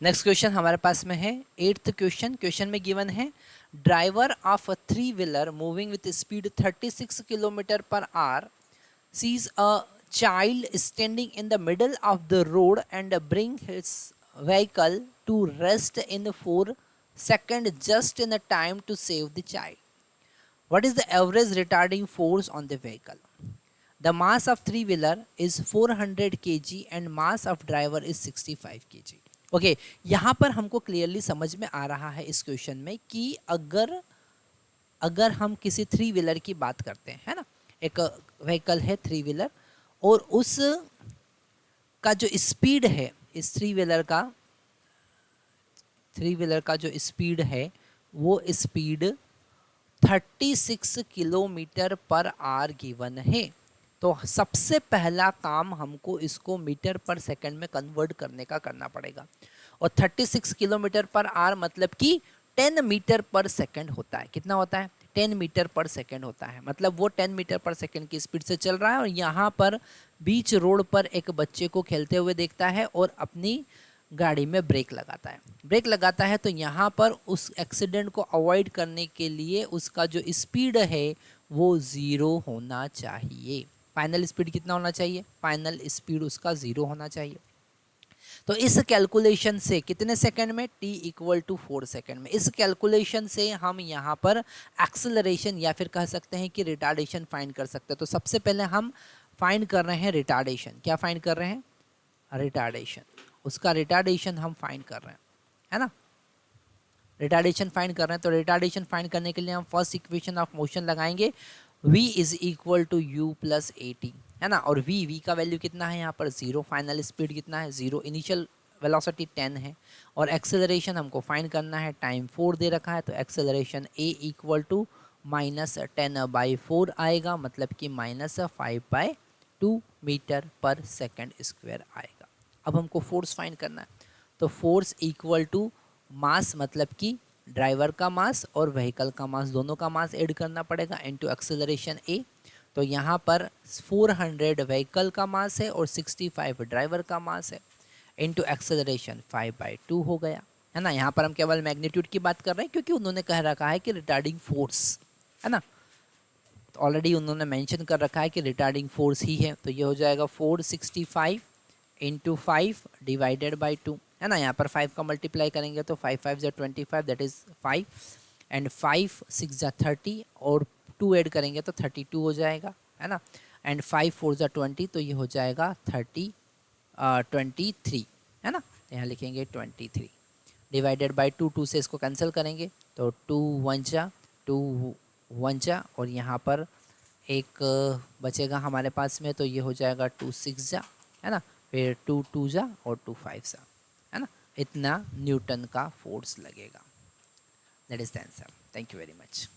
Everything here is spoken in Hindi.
नेक्स्ट क्वेश्चन हमारे पास में है 8th क्वेश्चन में गिवन है driver of a three wheeler moving with speed 36 kilometre per hour sees a child standing in the middle of the road and bring his vehicle to rest in 4 seconds just in the time to save the child. What is the average retarding force on the vehicle? The mass of 3-wheeler is 400 kg and mass of driver is 65 kg. Okay यहाँ पर हमको क्लियरली समझ में आ रहा है इस क्वेश्चन में कि अगर हम किसी 3-व्हीलर की बात करते हैं, है ना, एक व्हीकल है 3-व्हीलर और उस का जो स्पीड है इस 3-व्हीलर का जो स्पीड है वो speed 36 kilometre per our given है। तो सबसे पहला काम हमको इसको मीटर पर सेकंड में कन्वर्ट करने का करना पड़ेगा और 36 किलोमीटर पर आवर मतलब कि 10 मीटर पर सेकंड होता है। कितना होता है? 10 मीटर पर सेकंड होता है। मतलब वो 10 मीटर पर सेकंड की स्पीड से चल रहा है और यहाँ पर बीच रोड पर एक बच्चे को खेलते हुए देखता है और अपनी गाड़ी में ब्रेक लगाता है तो यहाँ पर उस एक्सीडेंट को अवॉइड करने के लिए उसका जो स्पीड है वो 0 होना चाहिए। फाइनल स्पीड कितना होना चाहिए? फाइनल स्पीड उसका 0 होना चाहिए। तो इस कैलकुलेशन से कितने सेकंड में? t इक्वल टू 4 सेकंड में। इस कैलकुलेशन से हम यहाँ पर एक्सेलरेशन या फिर कह सकते हैं कि रिटार्डेशन फाइंड कर सकते हैं। तो सबसे पहले हम फाइंड कर रहे हैं रिटार्डेशन। क्या फाइंड कर रहे हैं? रिटार्डेशन। उसका रिटार्डेशन हम फाइंड कर रहे हैं, है ना। रिटार्डेशन फाइंड कर रहे हैं तो रिटार्डेशन फाइंड करने के लिए हम फर्स्ट इक्वेशन ऑफ मोशन लगाएंगे v is equal to u plus a t, है ना। और v का वैल्यू कितना है यहाँ पर? 0। फाइनल स्पीड कितना है? 0। इनिशियल वेलोसिटी 10 है और एक्सेलरेशन हमको फाइंड करना है, टाइम 4 दे रखा है तो एक्सेलरेशन a इक्वल टू -10/4 आएगा, मतलब कि -5/2 मीटर पर सेकेंड स्क्वायर आएगा। अब हमको फोर्स फाइंड करना है तो फोर्स इक्वल टू मास, मतलब कि ड्राइवर का मास और व्हीकल का मास, दोनों का मास ऐड करना पड़ेगा इनटू एक्सेलरेशन ए। तो यहाँ पर 400 व्हीकल का मास है और 65 ड्राइवर का मास है, इनटू एक्सेलरेशन 5/2 हो गया, है ना। यहाँ पर हम केवल मैग्नीट्यूड की बात कर रहे हैं क्योंकि उन्होंने कह रखा है कि रिटार्डिंग फोर्स, है ना। तो ऑलरेडी उन्होंने मेंशन कर रखा है कि रिटार्डिंग फोर्स ही है। तो ये हो जाएगा 465 इंटू 5 डिवाइडेड बाई 2, है ना। यहाँ पर 5 का मल्टीप्लाई करेंगे तो 5 5 ज़ा 25, दैट इज़ 5 एंड 5 6 ज़ा 30 और 2 ऐड करेंगे तो 32 हो जाएगा, है ना। एंड 5 4 ज़ा 20 तो ये हो जाएगा 23, है ना। यहाँ लिखेंगे 23 डिवाइडेड बाई 2, 2 से इसको कैंसिल करेंगे तो 2 1 जा और यहाँ पर एक बचेगा हमारे पास में तो ये हो जाएगा 2 6 जा, है ना। फिर 2 2 जा और 2 5 जा, है ना। इतना न्यूटन का फोर्स लगेगा। That is the answer. Thank you very much.